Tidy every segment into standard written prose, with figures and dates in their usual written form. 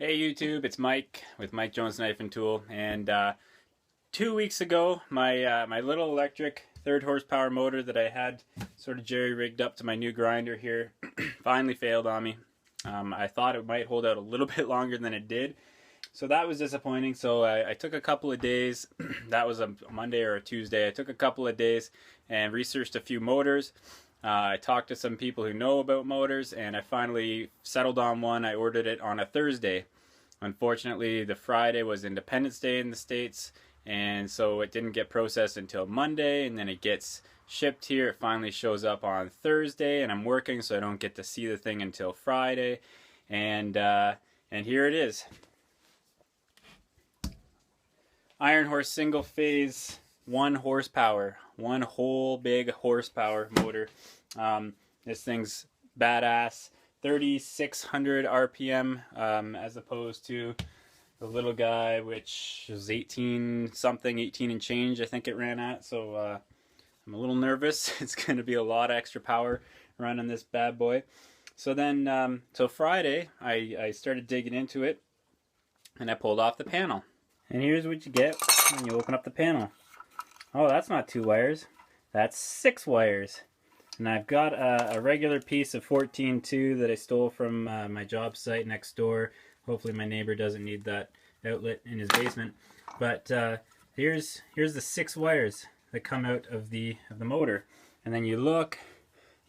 Hey YouTube, it's Mike with Mike Jones Knife and Tool, and 2 weeks ago, my little electric 3rd horsepower motor that I had sort of jerry rigged up to my new grinder here finally failed on me. I thought it might hold out a little bit longer than it did, so that was disappointing. So I took a couple of days. That was a Monday or a Tuesday. I took a couple of days and researched a few motors. I talked to some people who know about motors, and I finally settled on one. I ordered it on a Thursday. Unfortunately, the Friday was Independence Day in the States, and so it didn't get processed until Monday, and then it gets shipped here. It finally shows up on Thursday, and I'm working, so I don't get to see the thing until Friday. And here it is. Iron Horse single phase, 1 horsepower, one whole big horsepower motor. This thing's badass. 3,600 RPM as opposed to the little guy, which is 18 something, 18 and change I think it ran at. So I'm a little nervous. It's going to be a lot of extra power running this bad boy. So then, so Friday I started digging into it, and I pulled off the panel. And here's what you get when you open up the panel. Oh, that's not 2 wires. That's 6 wires. And I've got a regular piece of 14-2 that I stole from my job site next door. Hopefully my neighbor doesn't need that outlet in his basement. But here's the 6 wires that come out of the motor. And then you look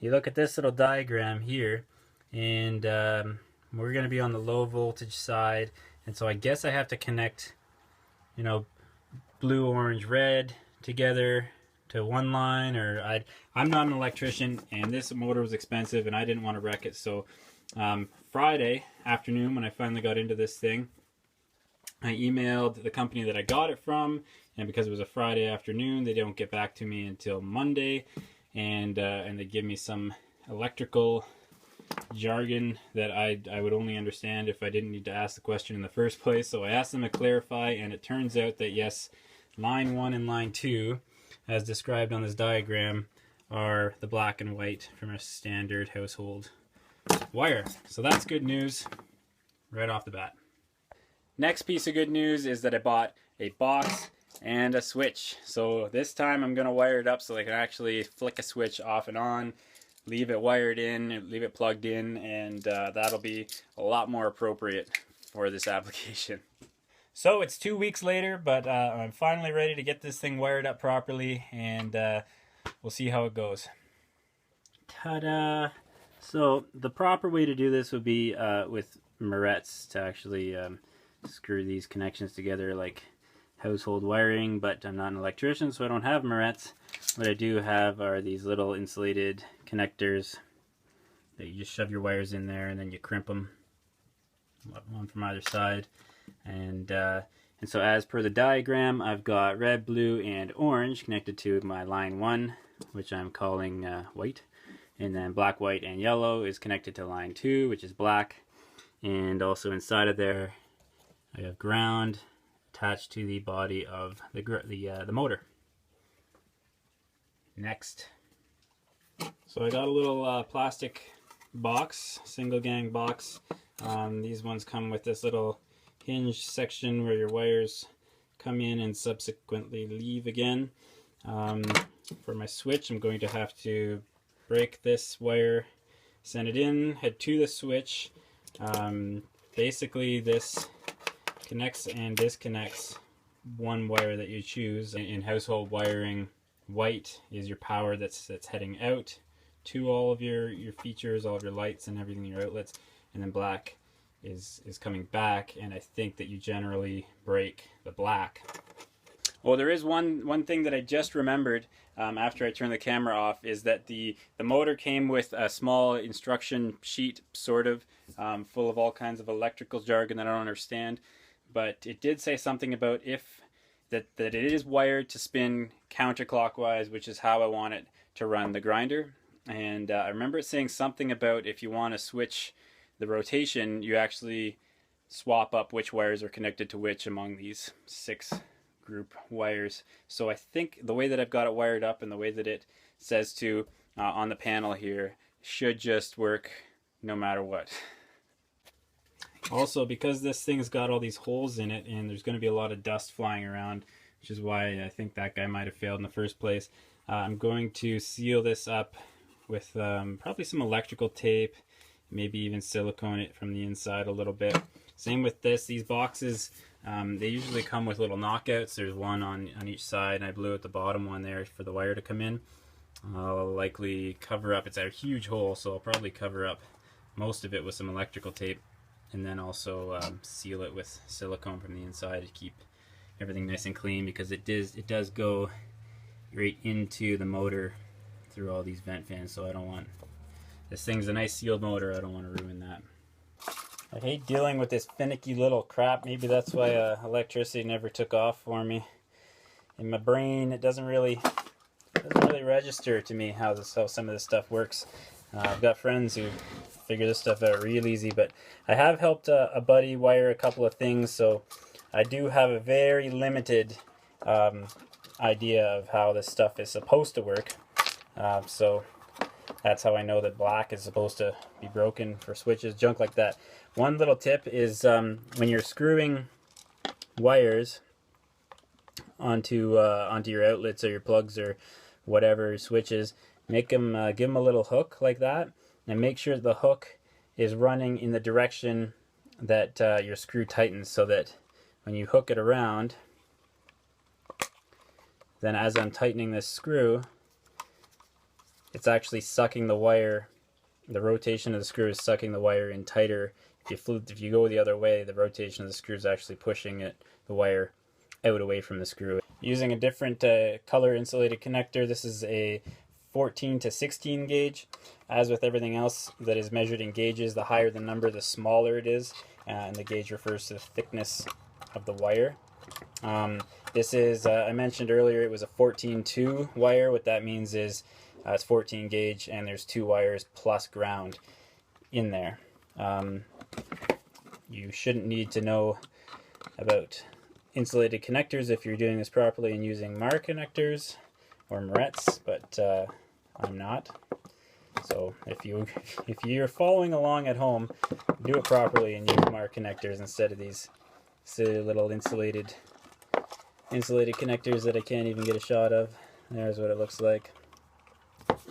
at this little diagram here, and we're going to be on the low voltage side. And so I guess I have to connect, you know, blue, orange, red together to one line, or I'm not an electrician, and this motor was expensive and I didn't want to wreck it. So Friday afternoon, when I finally got into this thing, I emailed the company that I got it from, and because it was a Friday afternoon, they don't get back to me until Monday, and they give me some electrical jargon that I would only understand if I didn't need to ask the question in the first place. So I asked them to clarify, and it turns out that yes, line 1 and line 2, as described on this diagram, are the black and white from a standard household wire. So that's good news right off the bat. Next piece of good news is that I bought a box and a switch. So this time I'm going to wire it up so I can actually flick a switch off and on, leave it wired in, leave it plugged in, and that'll be a lot more appropriate for this application. So it's 2 weeks later, but I'm finally ready to get this thing wired up properly, and we'll see how it goes. Ta-da! So the proper way to do this would be with Moretz to actually screw these connections together like household wiring, but I'm not an electrician, so I don't have Moretz. What I do have are these little insulated connectors that you just shove your wires in there, and then you crimp them, one from either side. And so as per the diagram, I've got red, blue, and orange connected to my line 1, which I'm calling white. And then black, white, and yellow is connected to line 2, which is black. And also inside of there, I have ground attached to the body of the motor. Next. So I got a little plastic box, single gang box. These ones come with this little hinge section where your wires come in and subsequently leave again. For my switch, I'm going to have to break this wire, send it in, head to the switch. Basically this connects and disconnects one wire that you choose. In household wiring, white is your power that's heading out to all of your features, all of your lights and everything, your outlets, and then black is coming back, and I think that you generally break the black. Well, there is one thing that I just remembered after I turned the camera off, is that the motor came with a small instruction sheet, sort of, full of all kinds of electrical jargon that I don't understand, but it did say something about that it is wired to spin counterclockwise, which is how I want it to run the grinder. And I remember it saying something about if you want to switch the rotation, you actually swap up which wires are connected to which among these 6 group wires. So I think the way that I've got it wired up and the way that it says to on the panel here should just work no matter what. Also, because this thing's got all these holes in it and there's going to be a lot of dust flying around, which is why I think that guy might have failed in the first place, I'm going to seal this up with probably some electrical tape, maybe even silicone it from the inside a little bit. Same with this. These boxes, they usually come with little knockouts. There's one on each side, and I blew out the bottom one there for the wire to come in. I'll likely cover up, it's a huge hole, so I'll probably cover up most of it with some electrical tape, and then also seal it with silicone from the inside to keep everything nice and clean, because it does go right into the motor through all these vent fans, so I don't want, this thing's a nice sealed motor, I don't want to ruin that. I hate dealing with this finicky little crap. Maybe that's why electricity never took off for me. In my brain, it doesn't really register to me how some of this stuff works. I've got friends who figure this stuff out real easy, but I have helped a buddy wire a couple of things, so I do have a very limited idea of how this stuff is supposed to work. So that's how I know that black is supposed to be broken for switches, junk like that. One little tip is when you're screwing wires onto your outlets or your plugs or whatever switches, make them give them a little hook like that, and make sure the hook is running in the direction that your screw tightens, so that when you hook it around, then as I'm tightening this screw, it's actually sucking the wire. The rotation of the screw is sucking the wire in tighter. If you go the other way, the rotation of the screw is actually pushing the wire out away from the screw. Using a different color insulated connector, this is a 14 to 16 gauge. As with everything else that is measured in gauges, the higher the number, the smaller it is, and the gauge refers to the thickness of the wire. This is, I mentioned earlier, it was a 14-2 wire. What that means is it's 14 gauge and there's 2 wires plus ground in there. You shouldn't need to know about insulated connectors if you're doing this properly and using Marr connectors or Moretz, but I'm not. So if you're following along at home, do it properly and use Marr connectors instead of these silly little insulated connectors that I can't even get a shot of. There's what it looks like.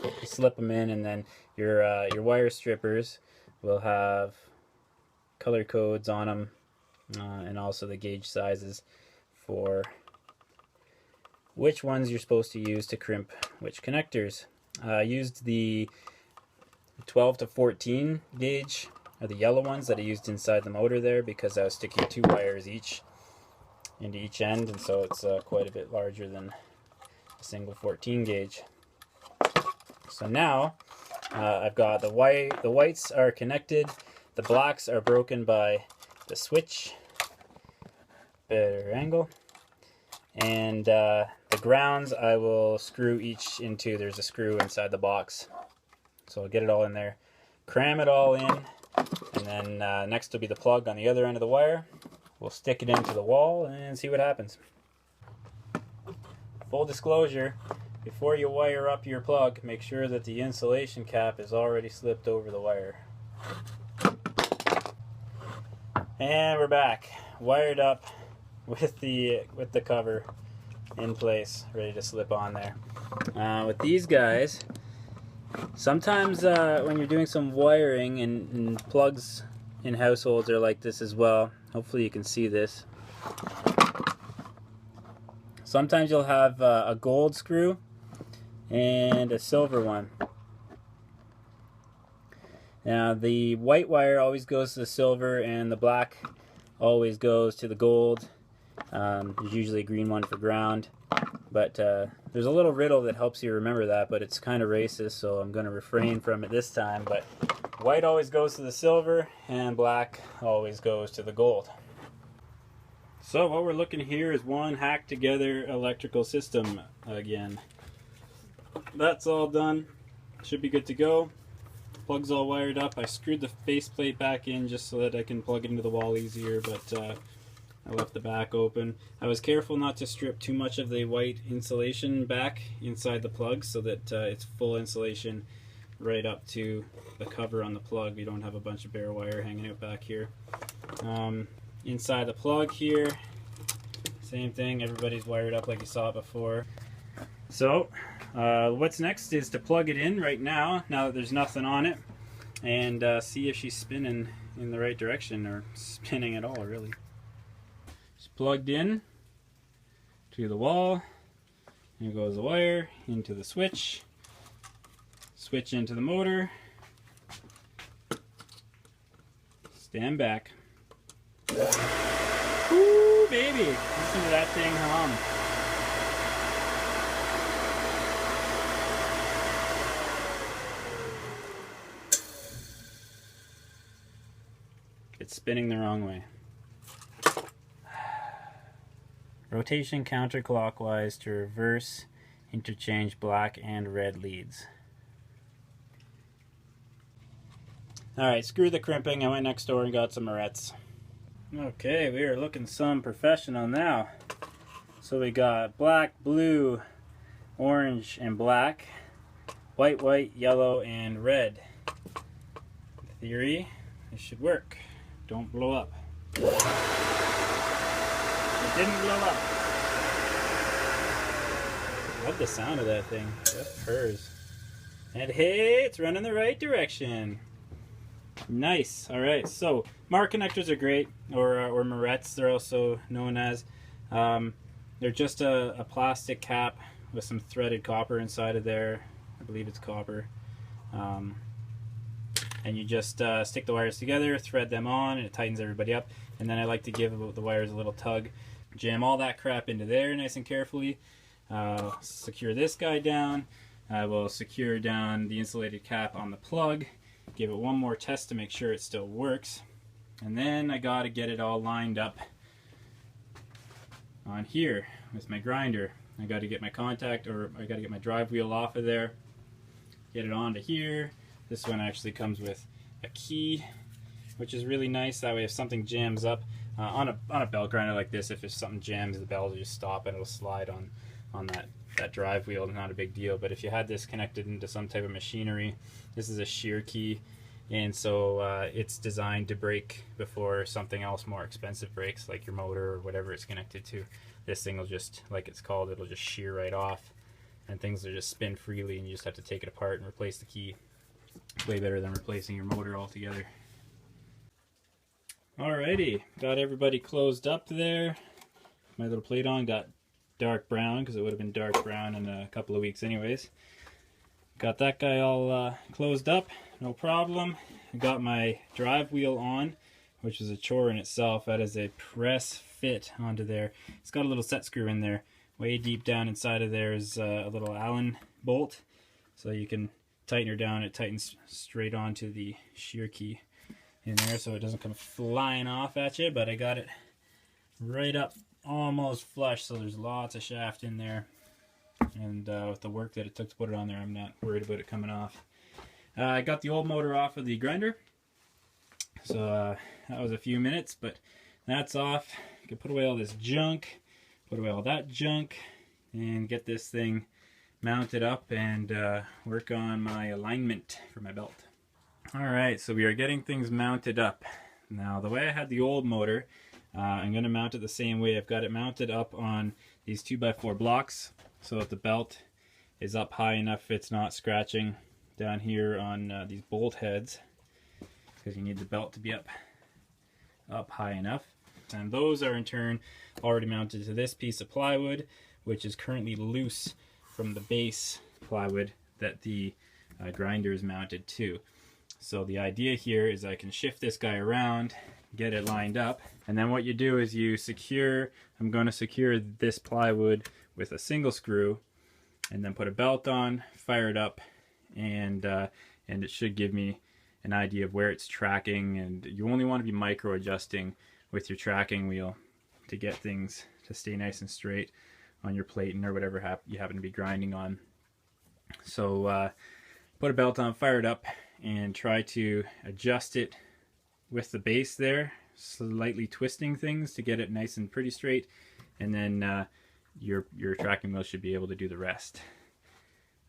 You slip them in, and then your wire strippers will have color codes on them, and also the gauge sizes for which ones you're supposed to use to crimp which connectors. I used the 12 to 14 gauge, or the yellow ones that I used inside the motor there, because I was sticking 2 wires each into each end, and so it's quite a bit larger than a single 14 gauge. So now I've got the whites are connected, the blacks are broken by the switch, better angle, and the grounds I will screw each into. There's a screw inside the box, so I'll get it all in there, cram it all in, and then next will be the plug on the other end of the wire. We'll stick it into the wall and see what happens. Full disclosure, before you wire up your plug, make sure that the insulation cap is already slipped over the wire. And we're back, wired up with the cover in place, ready to slip on there. With these guys, sometimes when you're doing some wiring, and plugs in households are like this as well. Hopefully you can see this. Sometimes you'll have a gold screw and a silver one. Now the white wire always goes to the silver and the black always goes to the gold. There's usually a green one for ground, but there's a little riddle that helps you remember that, but it's kind of racist, so I'm going to refrain from it this time. But white always goes to the silver and black always goes to the gold. So what we're looking here is one hacked together electrical system again. That's all done. Should be good to go. Plug's all wired up. I screwed the faceplate back in just so that I can plug it into the wall easier, but I left the back open. I was careful not to strip too much of the white insulation back inside the plug so that it's full insulation right up to the cover on the plug. We don't have a bunch of bare wire hanging out back here. Inside the plug here, same thing, everybody's wired up like you saw it before. So what's next is to plug it in right now that there's nothing on it, and see if she's spinning in the right direction, or spinning at all really. It's plugged in to the wall. Here goes the wire into the switch. Switch into the motor. Stand back. Ooh, baby! Listen to that thing hum. It's spinning the wrong way. Rotation counterclockwise to reverse, interchange black and red leads. Alright, screw the crimping. I went next door and got some Moretz. Okay, we are looking some professional now. So we got black, blue, orange, and black. White, white, yellow, and red. In theory, this should work. Don't blow up. It didn't blow up. Love the sound of that thing. That purrs. And hey, it's running the right direction. Nice. Alright, so Mark connectors are great, or Moretz they're also known as. They're just a plastic cap with some threaded copper inside of there. I believe it's copper. And you just stick the wires together, thread them on, and it tightens everybody up. And then I like to give the wires a little tug. Jam all that crap into there nice and carefully. Secure this guy down. I will secure down the insulated cap on the plug. Give it one more test to make sure it still works. And then I gotta get it all lined up on here with my grinder. I gotta get my contact, or I gotta get my drive wheel off of there. Get it onto here. This one actually comes with a key, which is really nice. That way if something jams up, on a belt grinder like this, if something jams, the belt will just stop and it'll slide on that drive wheel. Not a big deal. But if you had this connected into some type of machinery, this is a shear key, and so it's designed to break before something else more expensive breaks, like your motor or whatever it's connected to. This thing will just, like it's called, it'll just shear right off, and things will just spin freely, and you just have to take it apart and replace the key. Way better than replacing your motor altogether. Alrighty, got everybody closed up there. My little plate on got dark brown, because it would have been dark brown in a couple of weeks anyways. Got that guy all closed up, no problem. Got my drive wheel on, which is a chore in itself. That is a press fit onto there. It's got a little set screw in there. Way deep down inside of there is a little Allen bolt, so you can tighten her down. It tightens straight onto the shear key in there, so it doesn't come flying off at you. But I got it right up almost flush, so there's lots of shaft in there. And with the work that it took to put it on there, I'm not worried about it coming off. I got the old motor off of the grinder, so that was a few minutes, but that's off. I can put away all this junk, put away all that junk, and get this thing mounted up and work on my alignment for my belt. Alright, so we are getting things mounted up. Now, the way I had the old motor, I'm going to mount it the same way. I've got it mounted up on these 2x4 blocks, so that the belt is up high enough it's not scratching down here on these bolt heads, because you need the belt to be up high enough. And those are in turn already mounted to this piece of plywood, which is currently loose from the base plywood that the grinder is mounted to. So the idea here is I can shift this guy around, get it lined up, and then what you do is you secure, I'm going to secure this plywood with a single screw, and then put a belt on, fire it up, and it should give me an idea of where it's tracking. And you only want to be micro adjusting with your tracking wheel to get things to stay nice and straight on your plating or whatever you happen to be grinding on. So put a belt on, fire it up, and try to adjust it with the base there, slightly twisting things to get it nice and pretty straight, and then your tracking wheel should be able to do the rest.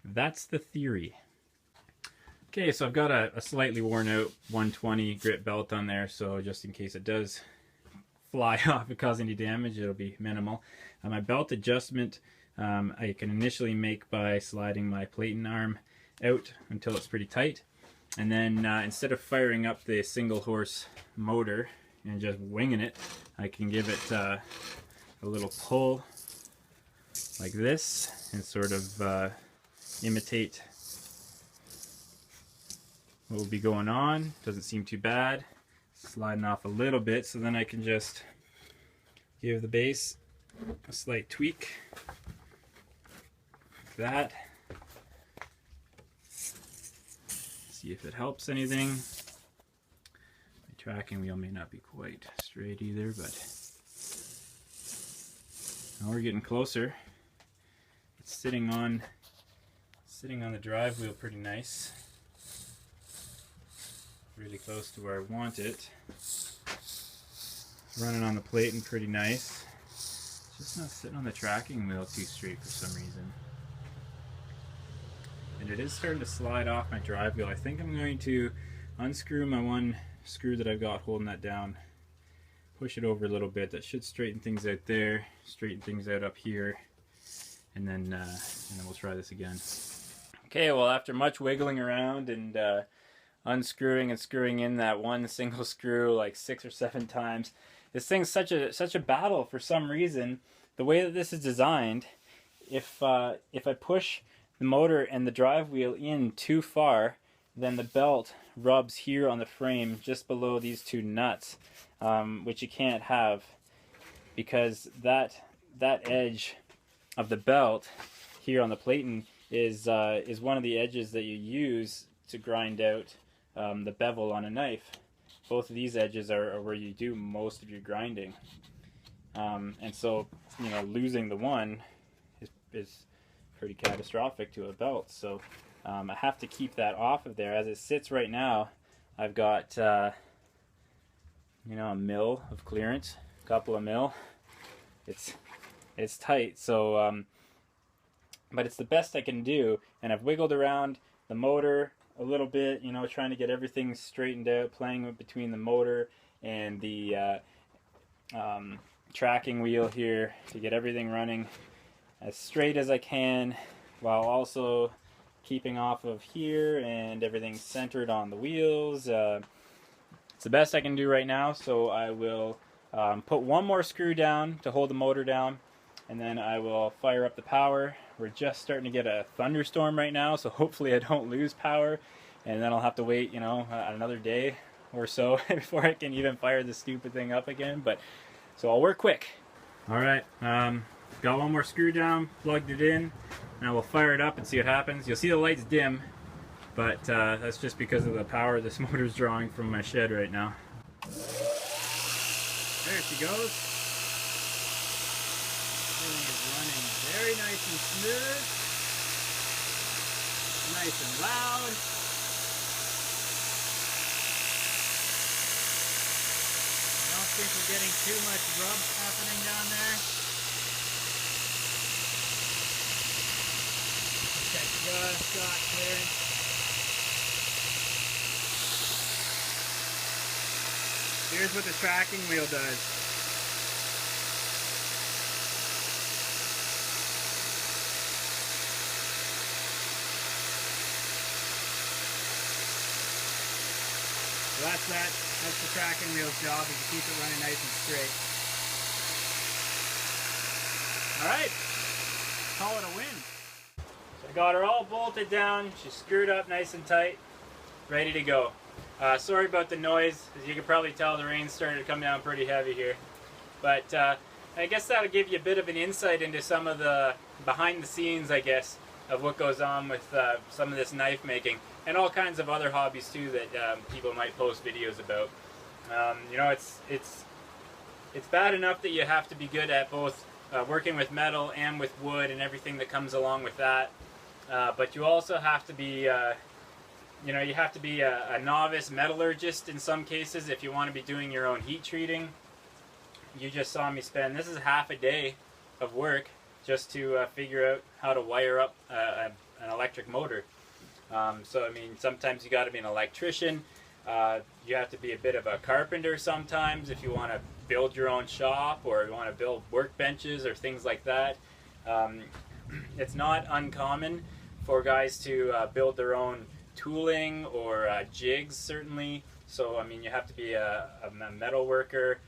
That's the theory. Okay, so I've got a slightly worn out 120 grit belt on there, so just in case it does fly off and cause any damage, it'll be minimal. My belt adjustment I can initially make by sliding my platen arm out until it's pretty tight, and then instead of firing up the single horse motor and just winging it, I can give it a little pull like this and sort of imitate what will be going on. Doesn't seem too bad. Sliding off a little bit, so then I can just give the base a slight tweak like that. See if it helps anything. My tracking wheel may not be quite straight either, but now we're getting closer. It's sitting on the drive wheel pretty nice. Really close to where I want it. Running on the plate and pretty nice. Just not sitting on the tracking wheel too straight for some reason. And it is starting to slide off my drive wheel. I think I'm going to unscrew my one screw that I've got holding that down. Push it over a little bit. That should straighten things out there. Straighten things out up here. And then we'll try this again. Okay, well, after much wiggling around and unscrewing and screwing in that one single screw like 6 or 7 times, this thing's such a battle for some reason. The way that this is designed, if I push the motor and the drive wheel in too far, then the belt rubs here on the frame just below these 2 nuts, which you can't have, because that edge of the belt here on the platen is one of the edges that you use to grind out the bevel on a knife. Both of these edges are where you do most of your grinding, and so, you know, losing the one is pretty catastrophic to a belt. So I have to keep that off of there. As it sits right now, I've got you know, 1 mil of clearance, a couple of mil. It's tight, so but it's the best I can do, and I've wiggled around the motor a little bit, you know, trying to get everything straightened out, playing between the motor and the tracking wheel here to get everything running as straight as I can, while also keeping off of here and everything centered on the wheels. It's the best I can do right now, so I will put one more screw down to hold the motor down, and then I will fire up the power. We're just starting to get a thunderstorm right now, so hopefully I don't lose power, and then I'll have to wait, you know, another day or so before I can even fire this stupid thing up again. But so I'll work quick. All right, got one more screw down, plugged it in, and I will fire it up and see what happens. You'll see the lights dim, but that's just because of the power this motor's drawing from my shed right now. There she goes. Everything is running very nice and smooth, nice and loud. I don't think we're getting too much rub happening down there. Okay, just got clearance. Here's what the tracking wheel does. So that's the tracking wheel's job, is to keep it running nice and straight. Alright, call it a win. So I got her all bolted down, she's screwed up nice and tight, ready to go. Sorry about the noise, as you can probably tell the rain's starting to come down pretty heavy here. But I guess that'll give you a bit of an insight into some of the behind the scenes, I guess, of what goes on with some of this knife making, and all kinds of other hobbies too that people might post videos about. You know, it's bad enough that you have to be good at both working with metal and with wood and everything that comes along with that, but you also have to be you know, you have to be a novice metallurgist in some cases if you want to be doing your own heat treating. You just saw me spend, this is half a day of work just to figure out how to wire up an electric motor. So I mean, sometimes you got to be an electrician. You have to be a bit of a carpenter sometimes if you want to build your own shop, or you want to build workbenches or things like that. Um, it's not uncommon for guys to build their own tooling or jigs, certainly. So I mean, you have to be a metal worker,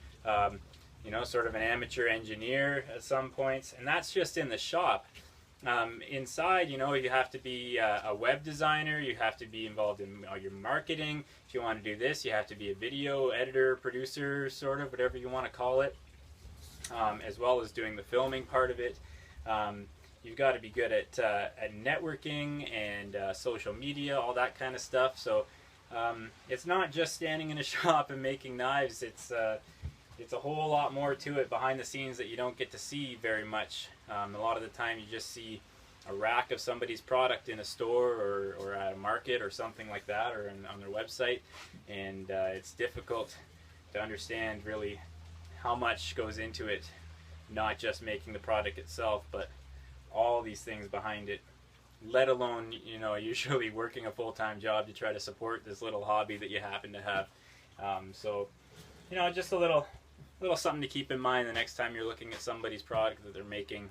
you know, sort of an amateur engineer at some points, and that's just in the shop. Inside, you know, you have to be a web designer. You have to be involved in your marketing. If you want to do this, you have to be a video editor, producer, sort of, whatever you want to call it, as well as doing the filming part of it. You've got to be good at networking and social media, all that kind of stuff. So it's not just standing in a shop and making knives. It's a whole lot more to it behind the scenes that you don't get to see very much. A lot of the time you just see a rack of somebody's product in a store or at a market or something like that, or on their website, and it's difficult to understand really how much goes into it, not just making the product itself, but all these things behind it, let alone, you know, usually working a full-time job to try to support this little hobby that you happen to have. So, you know, just a little something to keep in mind the next time you're looking at somebody's product that they're making.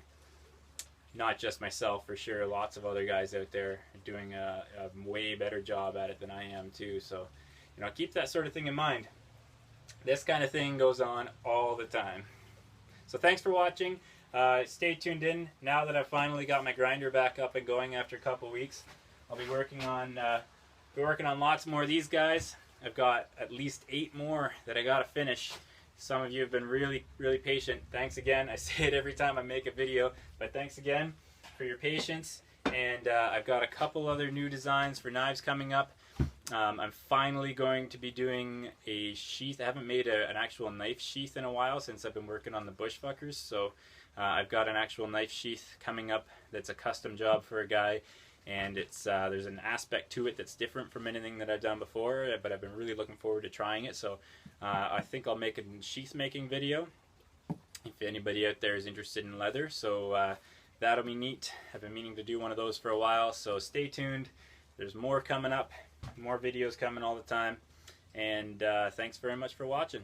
Not just myself, for sure. Lots of other guys out there are doing a way better job at it than I am too. So, you know, keep that sort of thing in mind. This kind of thing goes on all the time. So thanks for watching. Stay tuned in. Now that I've finally got my grinder back up and going after a couple weeks, I'll be working on lots more of these guys. I've got at least 8 more that I gotta finish. Some of you have been really, really patient. Thanks again. I say it every time I make a video, but thanks again for your patience. And I've got a couple other new designs for knives coming up. I'm finally going to be doing a sheath. I haven't made an actual knife sheath in a while since I've been working on the Bushfuckers. So I've got an actual knife sheath coming up that's a custom job for a guy. And it's there's an aspect to it that's different from anything that I've done before, but I've been really looking forward to trying it. So I think I'll make a sheath making video if anybody out there is interested in leather. So that'll be neat. I've been meaning to do one of those for a while, so stay tuned. There's more coming up, more videos coming all the time. And thanks very much for watching.